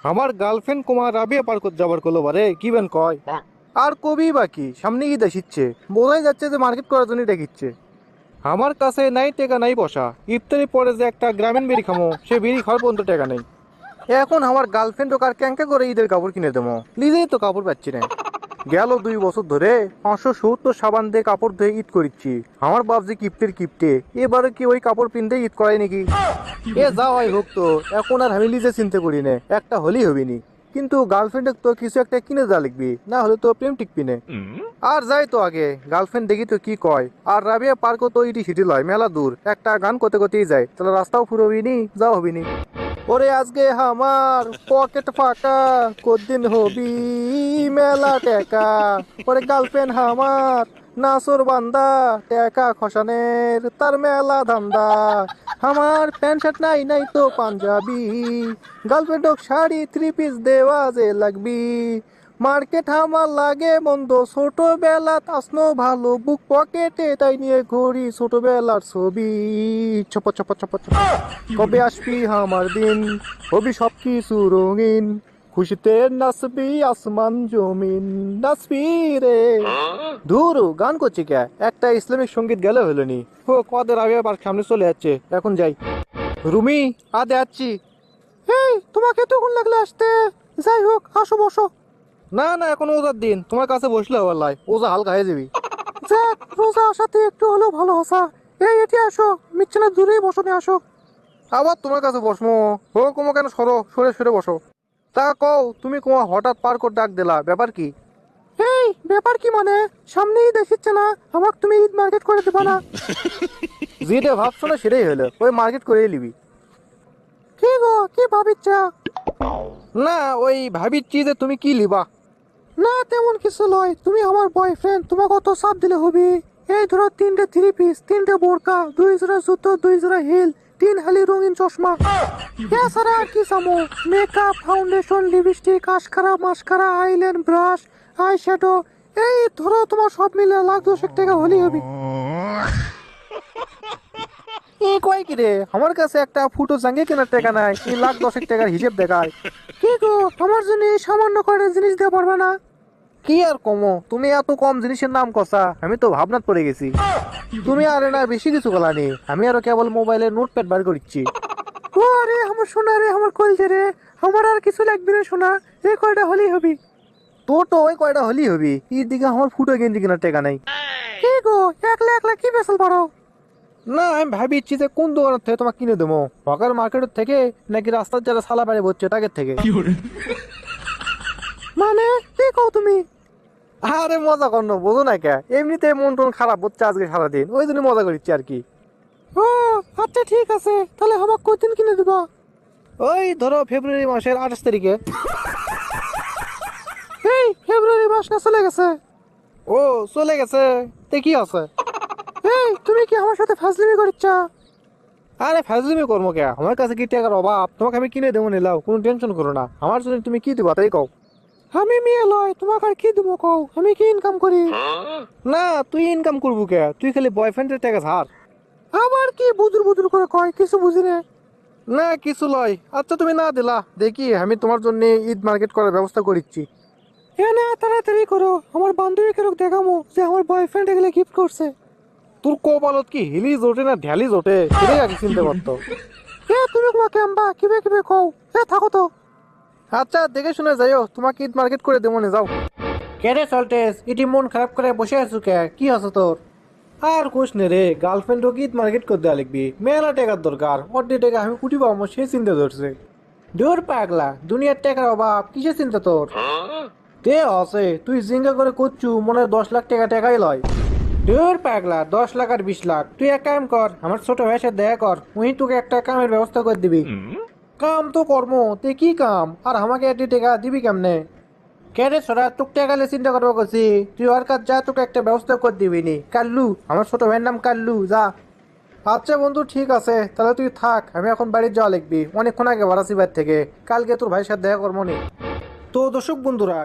আমার গার্লফ্রেন্ড কুমার রাবিয়া পার্কত যাবার কলো বারে কি বেন কয় আর কবি বাকি সামনে ঈদ আসিচ্ছে বোঝাই যাচ্ছে যে মার্কেট করার জন্য দেখিচ্ছে আমার কাছে নাই টাকা নাই বসা ইফতারি পরে যে একটা গ্রামীণ বিড়ি খামো সে বিড়ি খাওয়ার পর্যন্ত টাকা নেই এখন আমার গার্লফ্রেন্ড ও কার ক্যাঙ্কা করে ঈদের কাপড় কিনে দেবো নিজেই তো কাপড় পাচ্ছি না গেল 2 বছর ধরে 570 সাবান দিয়ে কাপড় ধুয়ে ঈদ করিচ্ছি আমার বাপ যে কিপ্টের কিপ্টে এবারে কি ওই কাপড় পিনতে ঈদ করাই নাকি এ যা হয় হোক তো এখন আর আমি নিজে চিন্তা করি না একটা হলেই হবিনি কিন্তু গার্লফ্রেন্ডে তো কিছু একটা কিনে যা লিখবি না হলে তো প্রেম টিকবি না আর যাই তো আগে গার্লফ্রেন্ড দেখি তো কি কয় আর রাবিয়া পার্কও তো ইটি সিটি লয় মেলা দূর একটা গান করতে করতেই যায় তাহলে রাস্তাও ফুরবি নি যাও হবি নি ওরে আজকে আমার পকেট ফাঁকা কদিন হবি মেলা টেকা ওরে গার্লফ্রেন্ড আমার নাসর বান্দা টেকা খসানের তার মেলা ধান্দা আমার প্যান্ট শার্ট নাই নাই তো পাঞ্জাবি গার্লফ্রেন্ড শাড়ি 3 পিস দেওয়া যে লাগবি মার্কেট আমার লাগে মন্দ ছোটবেলা আসনো ভালো বুক পকেটে তাই নিয়ে ঘুরি ছোটবেলার ছবি ছপ ছপ ছপ ছপ কবে আসবি আমার দিন হবি সব কিছু রঙিন খুশিতে নাচবি আসমান জমিন নাচবি রে ধুরু গান করছি কে একটা ইসলামিক সঙ্গীত গেলে হলো নি ও কদের আগে আবার সামনে চলে যাচ্ছে এখন যাই রুমি আদে যাচ্ছি এই তোমাকে তখন লাগলে আসতে যাই হোক আসো বসো না না এখন ওজার দিন তোমার কাছে বসলে আবার লাই ওজা হালকা হয়ে যাবি যাক রোজা আসাতে একটু হলেও ভালো হসা এই এটি আসো মিচ্ছানা দূরেই বসো নি আসো আবার তোমার কাছে বসমো ও কুমো কেন সরো সরে সরে বসো তা কও তুমি কুমা হঠাৎ পার করে ডাক দিলা ব্যাপার কি এই ব্যাপার কি মানে সামনেই দেখিচ্ছে না আমাকে তুমি ঈদ মার্কেট করে দেবা না যেটা ভাবছো না সেটাই হলো ওই মার্কেট করেই নিবি কি গো কি ভাবিচ্ছা না ওই ভাবিচ্ছি যে তুমি কি লিবা না তেমন কিছু লয় তুমি আমার বয়ফ্রেন্ড তোমাকে কত চাপ দিলে হবি এই ধরো 3 পিস 3 বোরকা 2 জোড়া জুতো 2 জোড়া হিল 3 হালি রঙিন চশমা এছাড়া আর কি চামো মেকআপ ফাউন্ডেশন লিপস্টিক আশকারা মাস্কারা আইল্যান্ড ব্রাশ আই শ্যাডো এই ধরো তোমার সব মিলে লাখ 10 টাকা হলেই হবে এই কয় কি রে আমার কাছে একটা ফুটো জাঙ্গে কেনার টাকা নাই এই লাখ 10 টাকার হিসেব দেখায় কি গো আমার জন্য এই সামান্য করে জিনিস দিতে পারবে না কি আর কমো তুমি এত কম জিনিসের নাম কষা আমি তো ভাবনাত পড়ে গেছি তুমি আরে না বেশি কিছু গলানি আমি আরো কেবল মোবাইলে নোটপ্যাড বার করছি ও আরে আমার সোনা রে আমার কলজে রে আমার আর কিছু লাগবে না সোনা এই কয়টা হলেই হবি তোর তো ওই কয়টা হলেই হবি এর দিকে আমার ফুটো গেঞ্জি কেনার টাকা নাই কি গো একলা একলা কি বেসাল পারো না আমি ভাবিচ্ছি যে কোন দোকানের থেকে তোমাকে কিনে দেবো হকার মার্কেটের থেকে নাকি রাস্তার যারা সালা বাড়ি বসছে টাকের থেকে মানে কি কও তুমি আরে মজা করনো বোঝো না কে এমনিতে মন টন খারাপ হচ্ছে আজকে সারাদিন ওই জন্য মজা করছি আর কি ও আচ্ছা ঠিক আছে তাহলে আমাকে কতদিন কিনে দেবা ওই ধরো ফেব্রুয়ারি মাসের 28 তারিখে এই ফেব্রুয়ারি মাস না চলে গেছে ও চলে গেছে তে কি আছে এই তুমি কি আমার সাথে ফাজলিমি করছ আরে ফাজলিমি করবো কে আমার কাছে কি টাকার অভাব তোমাকে আমি কিনে দেবো নিলাও কোনো টেনশন করো না আমার জন্য তুমি কি দিবা তাই কও আমি মেয়ে লয় তোমাকে আর কি দেবো কও আমি কি ইনকাম করি না তুই ইনকাম করবো কে তুই খালি বয়ফ্রেন্ডের টাকা ছাড় আবার কি বুদুর বুদুর করে কয় কিছু বুঝি না না কিছু লয় আচ্ছা তুমি না দিলা দেখি আমি তোমার জন্য ঈদ মার্কেট করার ব্যবস্থা করিচ্ছি এ না তাড়াতাড়ি করো আমার বান্ধবীকে দেখামো যে আমার বয়ফ্রেন্ড এগুলো গিফট করছে তোর কপালত কি হিলি জোটে না ঢ্যালি জোটে সেটাই আগে চিনতে পারতো এ তুমি তোমাকে আম্বা কিবে কিবে কও এ থাকো তো আচ্ছা দেখে শুনে যাইও তোমাকে ঈদ মার্কেট করে দেবো না যাও কেরে সল্টেস ইটি মন খারাপ করে বসে আছো কে কি আছে তোর আর কোশ নে রে গার্লফ্রেন্ড ওকে ঈদ মার্কেট করে দেওয়া লিখবি মেলা টাকার দরকার অর্ধেক টাকা আমি কুটি পাবো সে চিন্তা ধরছে দূর পাগলা দুনিয়ার টাকার অভাব কিসের চিন্তা তোর তে আছে তুই জিঙ্গা করে করছু মনে হয় 10 লাখ টাকা টাকাই লয় দূর পাগলা 10 লাখ আর 20 লাখ তুই এক কাম কর আমার ছোট ভাইয়ের সাথে দেখা কর উনি তোকে একটা কামের ব্যবস্থা করে দিবি কাম তো কর্ম তে কি কাম আর আমাকে এটি টাকা দিবি কেমনে কেরে সরা তোকে টাকালে চিন্তা করবো করছি তুই ওর কাজ যা তোকে একটা ব্যবস্থা করে দিবি নি কাল্লু আমার ছোট ভাইয়ের নাম কাল্লু যা আচ্ছা বন্ধু ঠিক আছে তাহলে তুই থাক আমি এখন বাড়ি যাওয়া লিখবি অনেকক্ষণ আগে বাড়াছি বাড়ি থেকে কালকে তোর ভাইয়ের সাথে দেখা করবো নি তো দর্শক বন্ধুরা